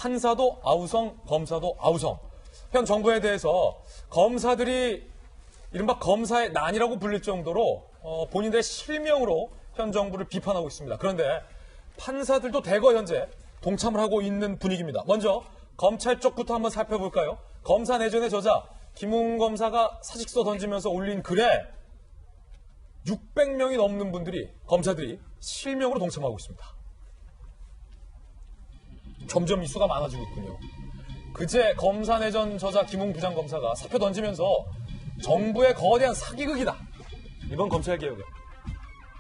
판사도 아우성, 검사도 아우성. 현 정부에 대해서 검사들이 이른바 검사의 난이라고 불릴 정도로 본인들의 실명으로 현 정부를 비판하고 있습니다. 그런데 판사들도 대거 현재 동참을 하고 있는 분위기입니다. 먼저 검찰 쪽부터 한번 살펴볼까요? 검사 내전의 저자 김웅 검사가 사직서 던지면서 올린 글에 600명이 넘는 검사들이 실명으로 동참하고 있습니다. 점점 이 수가 많아지고 있군요. 그제 검사 내전 저자 김웅 부장검사가 사표 던지면서 정부의 거대한 사기극이다. 이번 검찰개혁에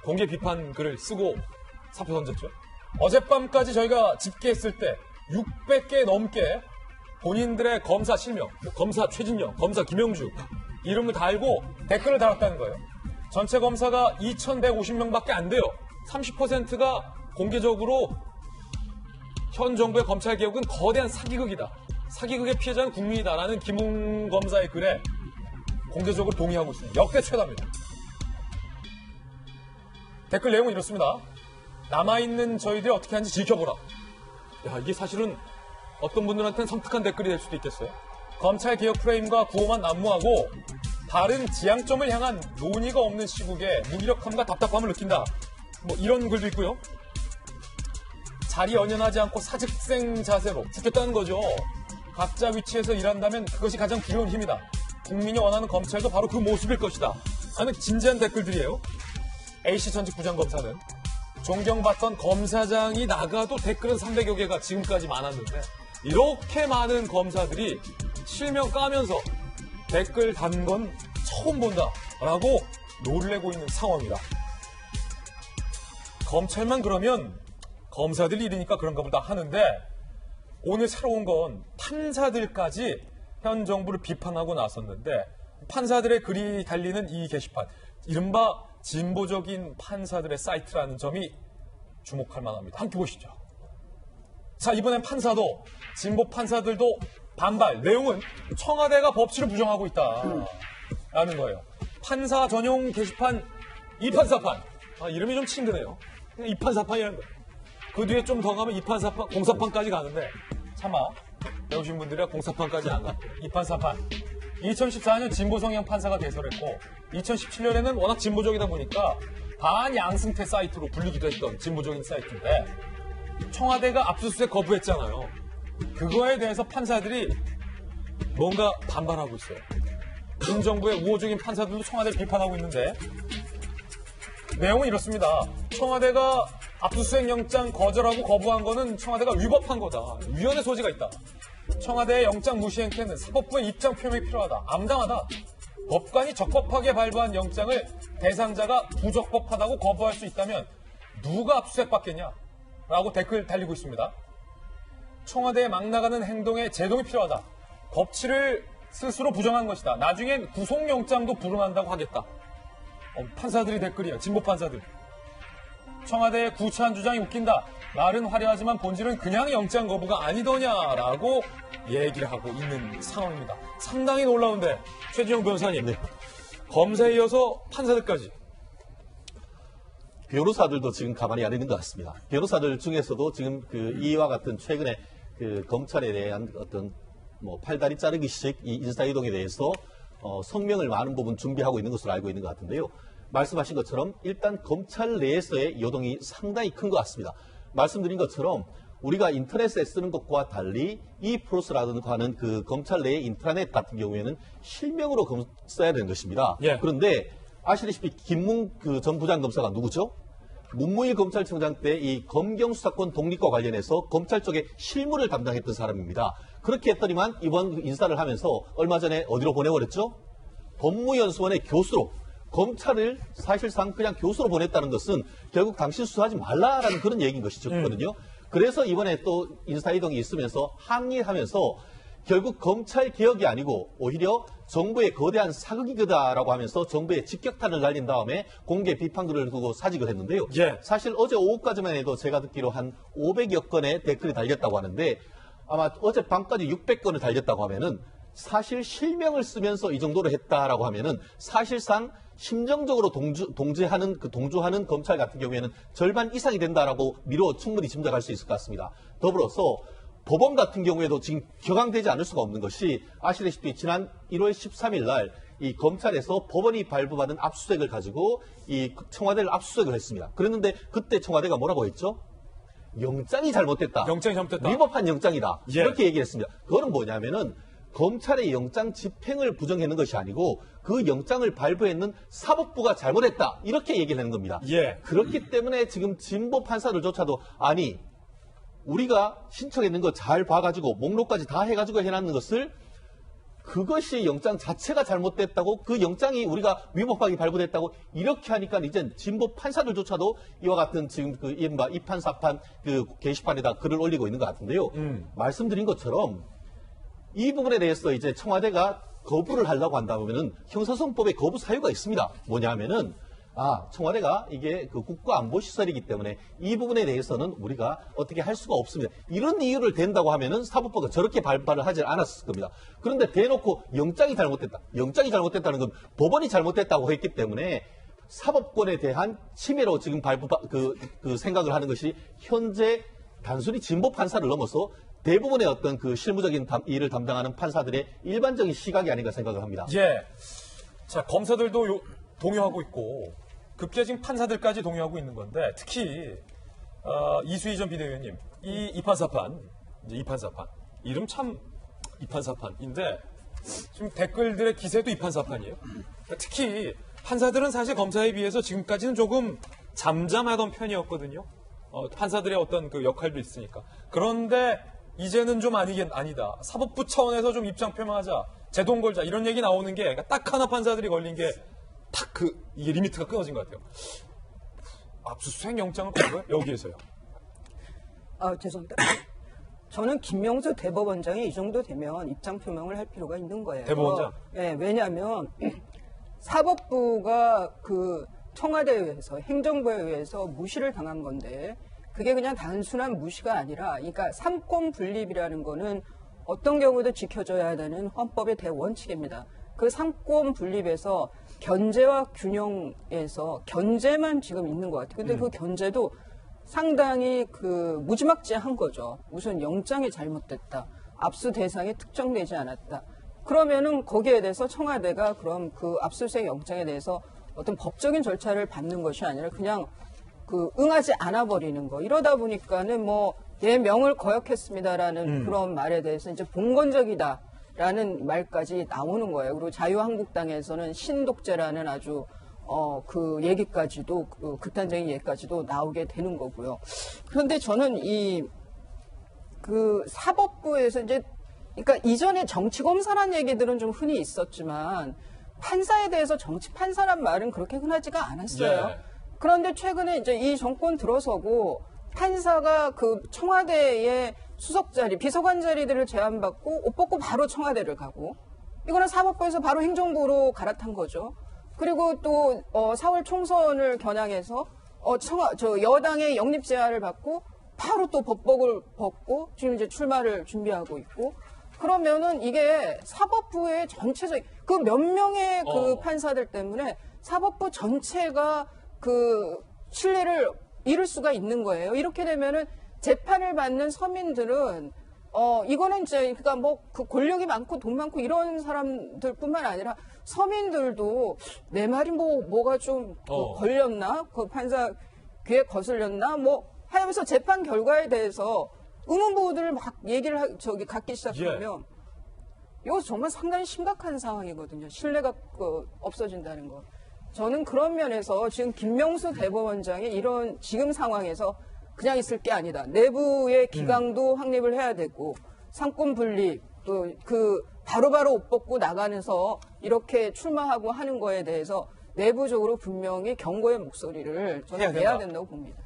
공개 비판 글을 쓰고 사표 던졌죠. 어젯밤까지 저희가 집계했을 때 600개 넘게 본인들의 검사 실명, 검사 최진영, 검사 김영주 이름을 달고 댓글을 달았다는 거예요. 전체 검사가 2,150명밖에 안 돼요. 30%가 공개적으로 현 정부의 검찰개혁은 거대한 사기극이다. 사기극의 피해자는 국민이다라는 김웅 검사의 글에 공개적으로 동의하고 있습니다. 역대 최다입니다. 댓글 내용은 이렇습니다. 남아있는 저희들이 어떻게 하는지 지켜보라. 야, 이게 사실은 어떤 분들한테는 섬뜩한 댓글이 될 수도 있겠어요. 검찰개혁 프레임과 구호만 난무하고 다른 지향점을 향한 논의가 없는 시국에 무기력함과 답답함을 느낀다. 뭐 이런 글도 있고요. 자리 연연하지 않고 사직생 자세로 지켰다는 거죠. 각자 위치에서 일한다면 그것이 가장 두려운 힘이다. 국민이 원하는 검찰도 바로 그 모습일 것이다. 하는 진지한 댓글들이에요. A씨 전직 부장검사는 존경받던 검사장이 나가도 댓글은 300여 개가 지금까지 많았는데 이렇게 많은 검사들이 실명 까면서 댓글 단 건 처음 본다라고 놀래고 있는 상황입니다. 검찰만 그러면 검사들 일이니까 그런가 보다 하는데 오늘 새로운 건 판사들까지 현 정부를 비판하고 나섰는데 판사들의 글이 달리는 이 게시판, 이른바 진보적인 판사들의 사이트라는 점이 주목할 만합니다. 함께 보시죠. 자, 이번엔 판사도, 진보 판사들도 반발. 내용은 청와대가 법치를 부정하고 있다라는 거예요. 판사 전용 게시판 이판사판. 이름이 좀 친근해요. 그냥 이판사판이라는 거예요. 그 뒤에 좀 더 가면 이판사판, 공사판까지 가는데 차마 배우신 분들이라 공사판까지 안 가. 이판사판. 2014년 진보 성향 판사가 개설했고 2017년에는 워낙 진보적이다 보니까 반양승태 사이트로 불리기도 했던 진보적인 사이트인데 청와대가 압수수색 거부했잖아요. 그거에 대해서 판사들이 뭔가 반발하고 있어요. 문 정부의 우호적인 판사들도 청와대를 비판하고 있는데 내용은 이렇습니다. 청와대가 압수수색 영장 거절하고 거부한 거는 청와대가 위법한 거다. 위헌의 소지가 있다. 청와대의 영장 무시 행태는 사법부의 입장 표명이 필요하다. 암담하다. 법관이 적법하게 발부한 영장을 대상자가 부적법하다고 거부할 수 있다면 누가 압수수색 받겠냐? 라고 댓글 달리고 있습니다. 청와대에 막 나가는 행동에 제동이 필요하다. 법치를 스스로 부정한 것이다. 나중엔 구속영장도 불응한다고 하겠다. 판사들이 댓글이에요. 진보 판사들. 청와대의 구차한 주장이 웃긴다. 말은 화려하지만 본질은 그냥 영장 거부가 아니더냐라고 얘기를 하고 있는 상황입니다. 상당히 놀라운데 최진영 변호사님, 네. 검사에 이어서 판사들까지. 변호사들도 지금 가만히 안 있는 것 같습니다. 변호사들 중에서도 지금 이와 같은 최근에 검찰에 대한 어떤 팔다리 자르기식 이 인사이동에 대해서 성명을 많은 부분 준비하고 있는 것으로 알고 있는 것 같은데요. 말씀하신 것처럼 일단 검찰 내에서의 요동이 상당히 큰 것 같습니다. 말씀드린 것처럼 우리가 인터넷에 쓰는 것과 달리 e플러스라고 하는 그 검찰 내의 인트라넷 같은 경우에는 실명으로 써야 되는 것입니다. 예. 그런데 아시다시피 김웅 전 부장검사가 누구죠? 문무일 검찰청장 때 이 검경수사권 독립과 관련해서 검찰 쪽에 실무를 담당했던 사람입니다. 그렇게 했더니만 이번 인사를 하면서 얼마 전에 어디로 보내버렸죠? 법무연수원의 교수로. 검찰을 사실상 그냥 교수로 보냈다는 것은 결국 당신 수사하지 말라라는 그런 얘기인 것이거든요. 그래서 이번에 또 인사이동이 있으면서 항의하면서 결국 검찰 개혁이 아니고 오히려 정부의 거대한 사극이다라고 하면서 정부에 직격탄을 날린 다음에 공개 비판글을 두고 사직을 했는데요. 예. 사실 어제 오후까지만 해도 제가 듣기로 한 500여 건의 댓글이 달렸다고 하는데 아마 어젯밤까지 600건을 달렸다고 하면은 사실 실명을 쓰면서 이 정도로 했다라고 하면은 사실상 심정적으로 동조하는 검찰 같은 경우에는 절반 이상이 된다라고 미뤄 충분히 짐작할 수 있을 것 같습니다. 더불어서 법원 같은 경우에도 지금 격앙되지 않을 수가 없는 것이 아시다시피 지난 1월 13일 날 이 검찰에서 법원이 발부받은 압수수색을 가지고 이 청와대를 압수수색을 했습니다. 그랬는데 그때 청와대가 뭐라고 했죠? 영장이 잘못됐다. 영장이 잘못됐다. 위법한 영장이다. 예. 이렇게 얘기를 했습니다. 그거는 뭐냐면은 검찰의 영장 집행을 부정하는 것이 아니고 그 영장을 발부했는 사법부가 잘못했다. 이렇게 얘기를 하는 겁니다. 예. 그렇기 때문에 지금 진보 판사들조차도 아니 우리가 신청했는 거 잘 봐가지고 목록까지 다 해가지고 해놨는 것을 그것이 영장 자체가 잘못됐다고 그 영장이 우리가 위법하게 발부됐다고 이렇게 하니까 이제 진보 판사들조차도 이와 같은 지금 그 이른바 이판사판 그 게시판에다 글을 올리고 있는 것 같은데요. 말씀드린 것처럼 이 부분에 대해서 이제 청와대가 거부를 하려고 한다면은 형사소송법에 거부 사유가 있습니다. 뭐냐면은 청와대가 이게 그 국가안보시설이기 때문에 이 부분에 대해서는 우리가 어떻게 할 수가 없습니다. 이런 이유를 댄다고 하면은 사법부가 저렇게 발발을 하지 않았을 겁니다. 그런데 대놓고 영장이 잘못됐다. 영장이 잘못됐다는 건 법원이 잘못됐다고 했기 때문에 사법권에 대한 침해로 지금 그 생각을 하는 것이 현재 단순히 진보 판사를 넘어서 대부분의 어떤 그 실무적인 일을 담당하는 판사들의 일반적인 시각이 아닌가 생각을 합니다. 예. 자, 검사들도 동요하고 있고 급기야 지금 판사들까지 동요하고 있는 건데 특히 이수희 전 비대위원님 이 이판사판 이제 이판사판 이름 참 이판사판인데 지금 댓글들의 기세도 이판사판이에요. 그러니까 특히 판사들은 사실 검사에 비해서 지금까지는 조금 잠잠하던 편이었거든요. 판사들의 어떤 그 역할도 있으니까. 그런데 이제는 좀 아니다. 사법부 차원에서 좀 입장 표명하자. 제동 걸자. 이런 얘기 나오는 게 그러니까 딱 하나 판사들이 걸린 게 딱 이게 리미트가 끊어진 것 같아요. 압수수색 영장을 건 거예요? 여기에서요. 죄송합니다. 저는 김명수 대법원장이 이 정도 되면 입장 표명을 할 필요가 있는 거예요. 대법원장? 네, 왜냐하면 사법부가 그 청와대에 의해서 행정부에 의해서 무시를 당한 건데 그게 그냥 단순한 무시가 아니라 그러니까 삼권 분립이라는 거는 어떤 경우도 지켜줘야 되는 헌법의 대원칙입니다. 그 삼권 분립에서 견제와 균형에서 견제만 지금 있는 것 같아요. 근데 그 견제도 상당히 그 무지막지한 거죠. 무슨 영장이 잘못됐다. 압수 대상이 특정되지 않았다. 그러면은 거기에 대해서 청와대가 그럼 그 압수수색 영장에 대해서 어떤 법적인 절차를 밟는 것이 아니라 그냥 그 응하지 않아 버리는 거. 이러다 보니까는 뭐 예 명을 거역했습니다라는 그런 말에 대해서 이제 봉건적이다라는 말까지 나오는 거예요. 그리고 자유한국당에서는 신독재라는 아주 그 얘기까지도 극단적인 얘기까지도 나오게 되는 거고요. 그런데 저는 그 사법부에서 이제 그러니까 이전에 정치검사라는 얘기들은 좀 흔히 있었지만 판사에 대해서 정치 판사란 말은 그렇게 흔하지가 않았어요. 예. 그런데 최근에 이제 이 정권 들어서고 판사가 그 청와대의 수석 자리, 비서관 자리들을 제안받고 옷 벗고 바로 청와대를 가고 이거는 사법부에서 바로 행정부로 갈아탄 거죠. 그리고 또 4월 총선을 겨냥해서 여당의 영립 제안을 받고 바로 또 법복을 벗고 지금 이제 출마를 준비하고 있고 그러면은 이게 사법부의 전체적 그 몇 명의 그 판사들 때문에 사법부 전체가 그 신뢰를 잃을 수가 있는 거예요. 이렇게 되면은 재판을 받는 서민들은 이거는 이제 그러니까 뭐 그 권력이 많고 돈 많고 이런 사람들뿐만 아니라 서민들도 내 말이 뭐가 좀 걸렸나? 그 판사 귀에 거슬렸나? 뭐 하면서 재판 결과에 대해서 의문부호들을 막 얘기를 갖기 시작하면 이거 정말 상당히 심각한 상황이거든요. 신뢰가 없어진다는 거. 저는 그런 면에서 지금 김명수 대법원장이 이런 지금 상황에서 그냥 있을 게 아니다. 내부의 기강도 확립을 해야 되고 상권 분립 그 바로바로 옷 벗고 나가면서 이렇게 출마하고 하는 거에 대해서 내부적으로 분명히 경고의 목소리를 저는 내야 된다고 봅니다.